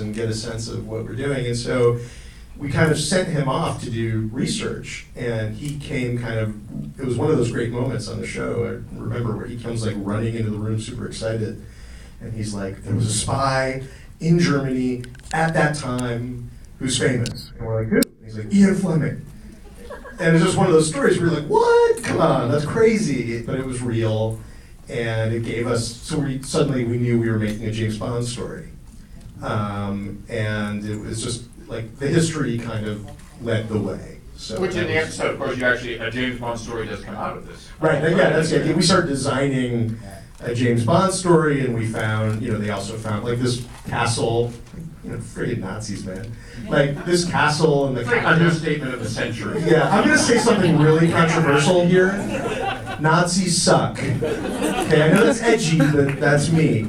and get a sense of what we're doing. And so we kind of sent him off to do research, and he came it was one of those great moments on the show, I remember, where he comes like running into the room super excited, and he's like, there was a spy in Germany at that time who's famous. And we're like, who? And he's like, Ian Fleming. And it's just one of those stories where you're like, what? Come on, that's crazy. But it was real, and it gave us, suddenly we knew we were making a James Bond story. And it was just like the history kind of led the way. So which in the episode, of course, a James Bond story does come out of this. Right, yeah, that's the idea. We started designing a James Bond story, and we found, they also found like this castle, friggin' Nazis, man. Like this castle and the understatement of the century. Yeah, I'm gonna say something really controversial here. Nazis suck. Okay, I know that's edgy, but that's me.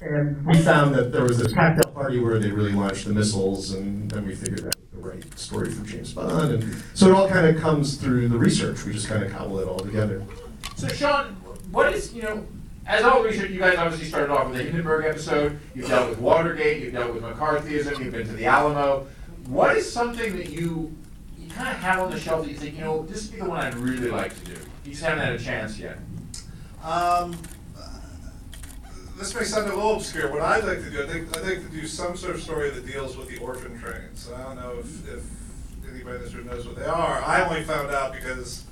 And we found that there was this cocktail party where they really launched the missiles, and then we figured that was the right story for James Bond. And so it all kind of comes through the research. We just kind of cobble it all together. So Shawn, what is, as all research, you guys obviously started off with the Hindenburg episode, you've dealt with Watergate, you've dealt with McCarthyism, you've been to the Alamo. What is something that you kind of have on the shelf that you think, this would be the one I'd really like to do? You just haven't had a chance yet. This may sound a little obscure. What I'd like to do, I'd like to do some sort of story that deals with the orphan trains. I don't know if anybody in this room knows what they are. I only found out because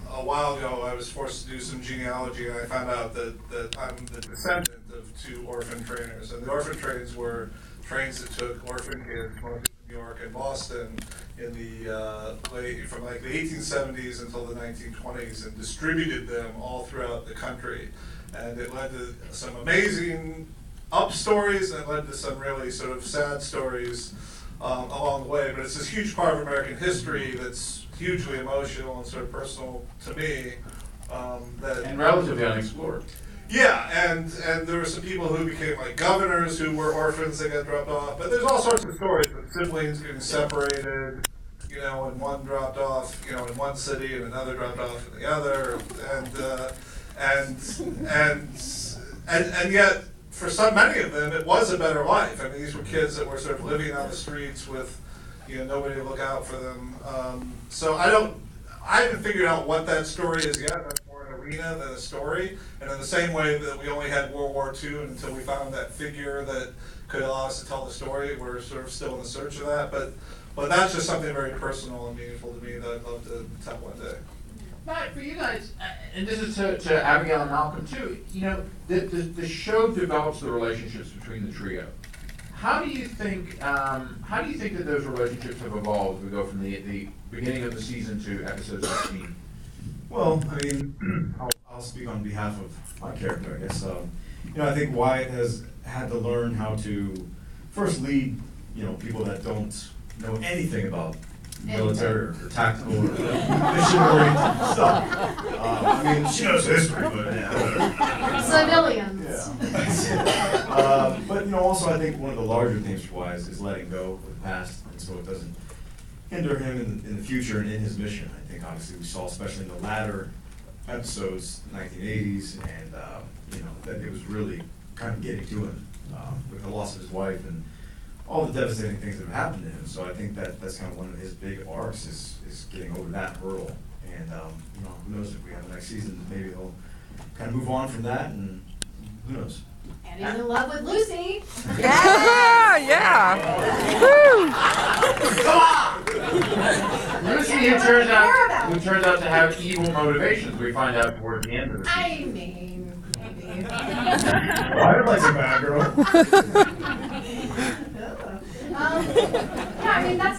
a while ago I was forced to do some genealogy, and I found out that I'm the descendant of 2 orphan trainers. And the orphan trains were trains that took orphan kids, mostly from New York and Boston, in the from like the 1870s until the 1920s, and distributed them all throughout the country. And it led to some amazing up stories, and it led to some really sort of sad stories along the way. But it's this huge part of American history that's hugely emotional and sort of personal to me. And relatively unexplored. Yeah, and there were some people who became like governors who were orphans that got dropped off. But there's all sorts of stories of siblings getting separated, and one dropped off, in one city, and another dropped off in the other, and yet, for many of them, it was a better life. I mean, these were kids that were sort of living on the streets with, nobody to look out for them. So I haven't figured out what that story is yet. That's more an arena than a story. And in the same way that we only had World War II until we found that figure that could allow us to tell the story, we're sort of still in the search of that. But that's just something very personal and meaningful to me that I'd love to tell one day. Matt, for you guys, and this is to Abigail and Malcolm too, the show develops the relationships between the trio. How do you think that those relationships have evolved as we go from the beginning of the season to episode 16? Well, I mean, I'll speak on behalf of my character, I guess. I think Wyatt has had to learn how to first lead, people that don't know anything about military or tactical or mission-oriented stuff. I mean, she knows history, but civilians. Yeah. But also, I think one of the larger things for Wyatt is letting go of the past, and so it doesn't hinder him in the future and in his mission. I think obviously we saw, especially in the latter episodes, 1980s, and that it was really kind of getting to him with the loss of his wife and all the devastating things that have happened to him. So I think that's kind of one of his big arcs is getting over that hurdle. And who knows, if we have the next season, maybe he'll kind of move on from that, and who knows. And he's in love with Lucy. Yeah. Woo! Lucy, who turns out to have evil motivations. We find out toward the end of the season. I mean, maybe. Wyatt likes a bad girl.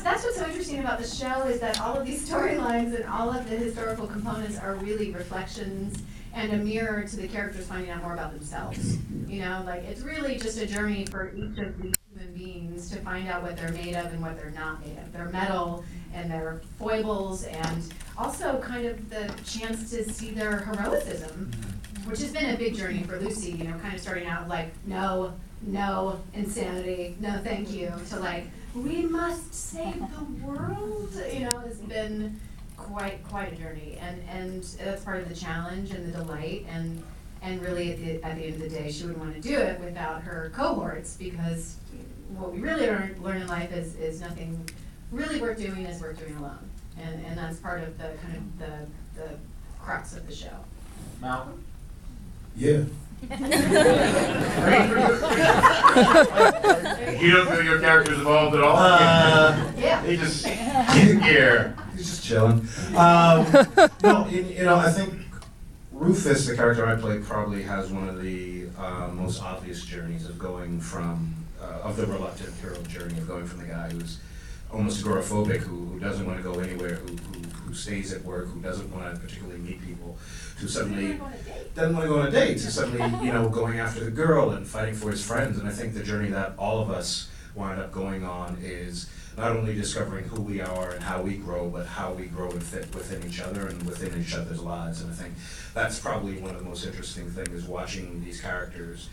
That's what's so interesting about the show is that all of these storylines and all of the historical components are really reflections and a mirror to the characters finding out more about themselves. It's really just a journey for each of these human beings to find out what they're made of and what they're not made of. Their mettle and their foibles, and also kind of the chance to see their heroicism, which has been a big journey for Lucy, kind of starting out like, no, insanity, no thank you, to like, we must save the world, has been quite a journey, and that's part of the challenge and the delight, and And really, at the end of the day, she wouldn't want to do it without her cohorts, because what we really learn in life is nothing really worth doing is worth doing alone. And that's part of the kind of the crux of the show. Malcolm? Yeah. You don't feel your character's evolved at all? Yeah. He just in gear. He's just chilling. No, you know, I think Rufus, the character I play, probably has one of the most obvious journeys of going from, of the reluctant hero journey of going from the guy who's almost agoraphobic, who doesn't want to go anywhere, who stays at work, who doesn't want to particularly meet people, to suddenly doesn't want to go on a date, to suddenly, you know, going after the girl and fighting for his friends. And I think the journey that all of us wind up going on is not only discovering who we are and how we grow, but how we grow and fit within each other and within each other's lives. And I think that's probably one of the most interesting things, is watching these characters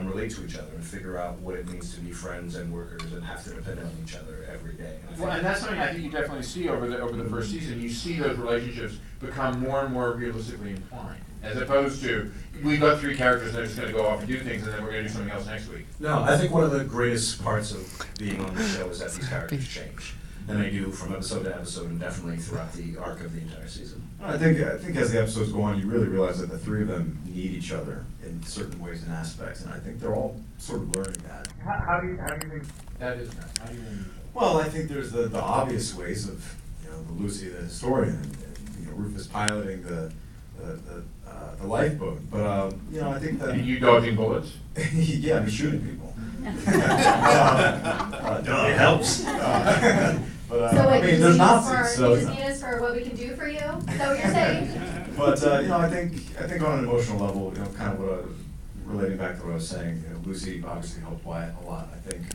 relate to each other and figure out what it means to be friends and workers and have to depend on each other every day. Well, and that's something I think you definitely see over the first season. You see those relationships become more and more realistically entwined, as opposed to, we've got three characters and they're just going to go off and do things and then we're going to do something else next week. No, I think one of the greatest parts of being on the show is that these characters change. And they do from episode to episode, and definitely throughout the arc of the entire season. I think as the episodes go on, you really realize that the three of them need each other in certain ways and aspects, and I think they're all sort of learning that. How do you think that is now? How do you think? Well, I think there's the obvious ways of, you know, the Lucy the historian, and you know, Rufus piloting the lifeboat, but you know, I think that. And you dodging bullets? Yeah, I'm shooting people. It helps. But So I what, mean, you there's just Nazis, so you you just know. need us for what we can do for you? Is that what you're saying? But you know, I think on an emotional level, you know, kind of relating back to what I was saying, you know, Lucy obviously helped Wyatt a lot. I think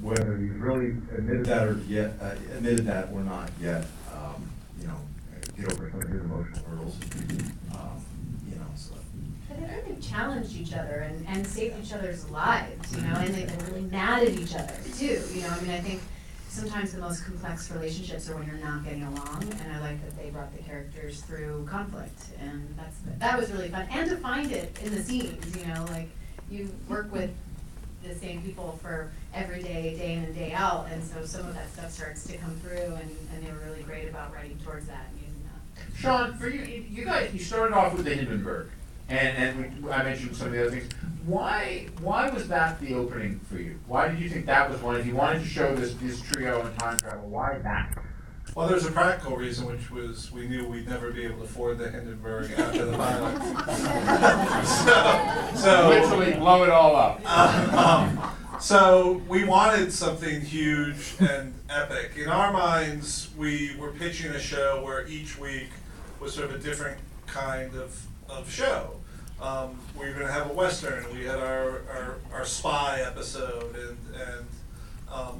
whether he's really admitted that or not yet, you know, get over some of his emotional hurdles. You know, so. But they've challenged each other and saved each other's lives, you know, and they've been really mad at each other too, you know. I mean, I think sometimes the most complex relationships are when you're not getting along, and I like that they brought the characters through conflict, and that was really fun. And to find it in the scenes, you know, like you work with the same people for every day, day in and day out, and so some of that stuff starts to come through, and they were really great about writing towards that and using that. Shawn, for you guys, you started off with the Hindenburg, and I mentioned some of the other things. Why was that the opening for you? Why did you think that was one? If you wanted to show this trio in time travel, why that? Well, there's a practical reason, which was we knew we'd never be able to afford the Hindenburg after the pilot. so Literally blow it all up. So we wanted something huge and epic. In our minds, we were pitching a show where each week was sort of a different kind of show. We were going to have a Western. We had our spy episode, and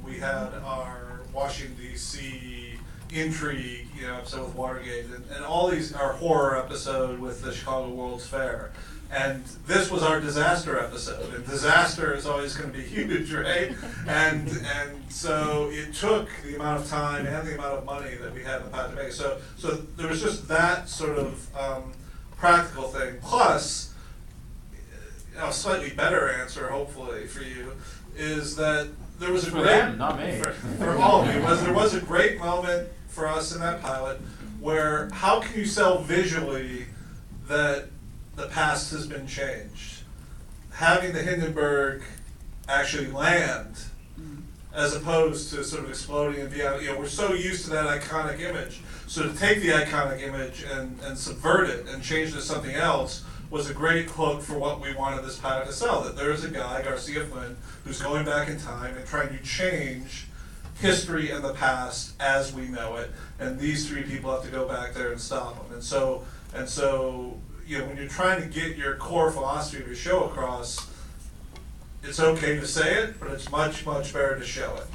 we had our Washington, D.C. intrigue, you know, episode with Watergate, and all these, our horror episode with the Chicago World's Fair. And this was our disaster episode, and disaster is always going to be huge, right? And so it took the amount of time and the amount of money that we had in the pot to make it. So there was just that sort of practical thing. Plus, a slightly better answer, hopefully, for you, is that there was a For great, them, not me. for all of you, there was a great moment for us in that pilot where how can you sell visually that the past has been changed? Having the Hindenburg actually land, as opposed to sort of exploding and be out, you know, we're so used to that iconic image. So to take the iconic image and subvert it and change it to something else was a great hook for what we wanted this pilot to sell. That there is a guy, Garcia Flynn, who's going back in time and trying to change history and the past as we know it, and these three people have to go back there and stop him. And so, you know, when you're trying to get your core philosophy of your show across, it's okay to say it, but it's much, much better to show it.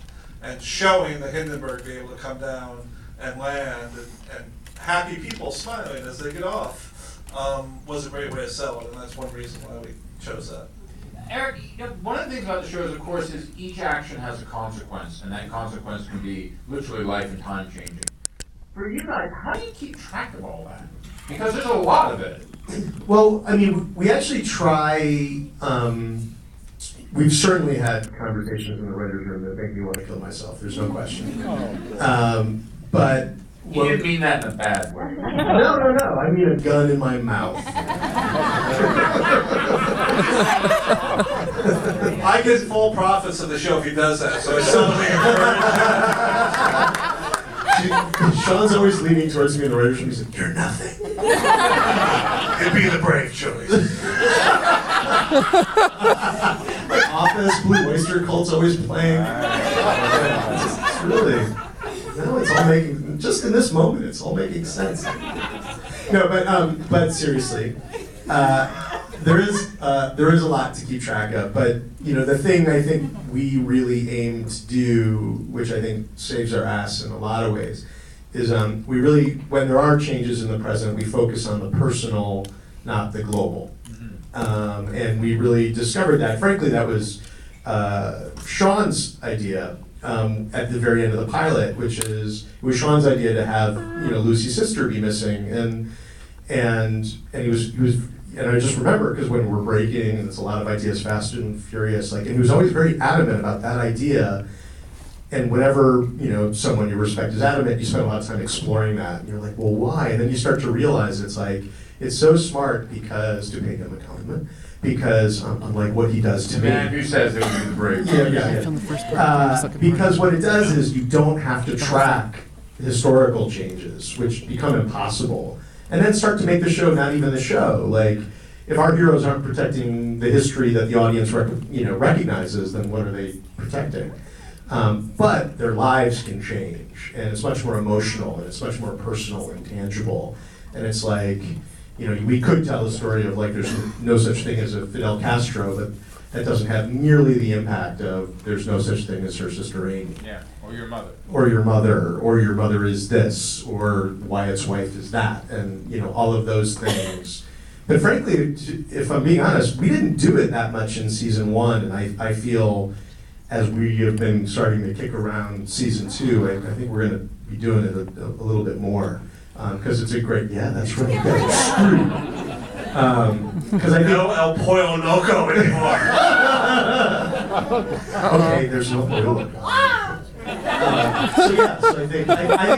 And showing the Hindenburg be able to come down and land, and happy people smiling as they get off, was a great way to sell it, and that's one reason why we chose that. Eric, you know, one of the things about the show is, of course, is each action has a consequence, and that consequence can be literally life and time changing. For you guys, how do you keep track of all that? Because there's a lot of it. Well, I mean, we actually try. We've certainly had conversations in the writers' room that make me want to kill myself. There's no question. But You didn't mean that in a bad way. no. I mean a gun in my mouth. I get full profits of the show if he does that, so I suddenly encourage. Sean's always leaning towards me in the writers' room. He's like, "You're nothing." It'd be the brave choice. Like Office, Blue Oyster Cult's always playing. It's really, no, it's all making, just in this moment, it's all making sense. No, but seriously, there is a lot to keep track of. But the thing I think we really aim to do, which I think saves our ass in a lot of ways, is we really, when there are changes in the present, we focus on the personal, not the global. And we really discovered that. Frankly, that was Shawn's idea at the very end of the pilot, which is, it was Shawn's idea to have Lucy's sister be missing, and he was, and I just remember, because when we're breaking, and it's a lot of ideas, Fast and Furious, and he was always very adamant about that idea. And whenever someone you respect is adamant, you spend a lot of time exploring that, and you're like, well, why? And then you start to realize it's so smart because, to pay him a compliment, because unlike what he does to me. Man, who says it would be brave? Yeah. Because what it does is you don't have to track historical changes, which become impossible, and then start to make the show not even the show. Like, if our heroes aren't protecting the history that the audience recognizes, then what are they protecting? But their lives can change, and it's much more emotional, and it's much more personal and tangible. And it's like, we could tell the story of there's no such thing as a Fidel Castro, but that doesn't have nearly the impact of there's no such thing as her sister Amy. Yeah, or your mother. Or your mother, or your mother is this, or Wyatt's wife is that, and all of those things. But frankly, if I'm being honest, we didn't do it that much in season 1, and I feel, as we have been starting to kick around season 2, I think we're going to be doing it a little bit more. Because it's a great, that's right, you guys are screwed. Because I No El Pollo Loco anymore. Okay, there's no Pollo Loco. So I think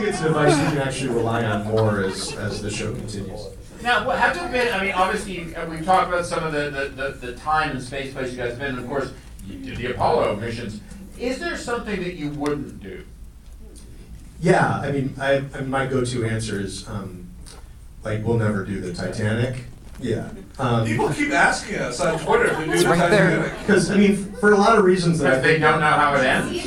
it's a device you can actually rely on more as the show continues. Now, what have there been, obviously, we've talked about some of the time and space place you guys have been, and of course, you did the Apollo missions. Is there something that you wouldn't do? Yeah, my go-to answer is, we'll never do the Titanic. Yeah. People keep asking us on Twitter to do the right there. Titanic. Because, for a lot of reasons that Because they don't know how it ends?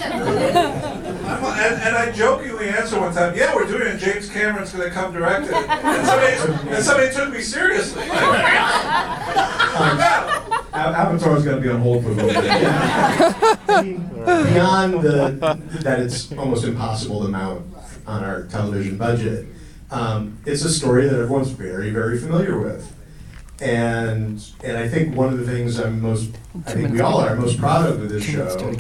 And I jokingly answered one time, yeah, we're doing it, and James Cameron's going to come direct it. And somebody took me seriously. Avatar's got to be on hold for a little bit. Beyond that it's almost impossible to mount on our television budget, it's a story that everyone's very, very familiar with. And I think one of the things we all are most proud of with this show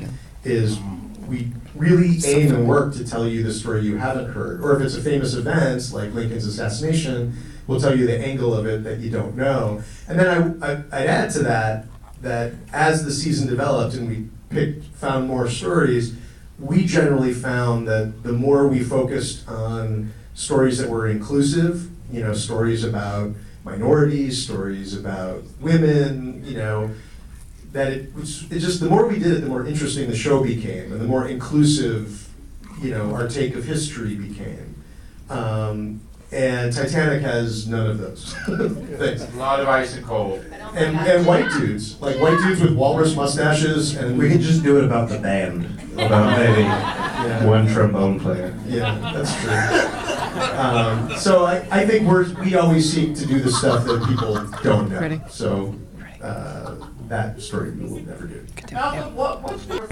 is we really aim and work to tell you the story you haven't heard. Or if it's a famous event, like Lincoln's assassination, we'll tell you the angle of it that you don't know. And then I'd add to that as the season developed and we found more stories, we generally found that the more we focused on stories that were inclusive, stories about minorities, stories about women, that it just, the more we did it, the more interesting the show became, and the more inclusive, our take of history became. And Titanic has none of those things. A lot of ice and cold. And white dudes, white dudes with walrus mustaches, and We could just do it about the band, about maybe one trombone player. Yeah, that's true. So I think we always seek to do the stuff that people don't know. Ready? So that story we will never do. Now, what's your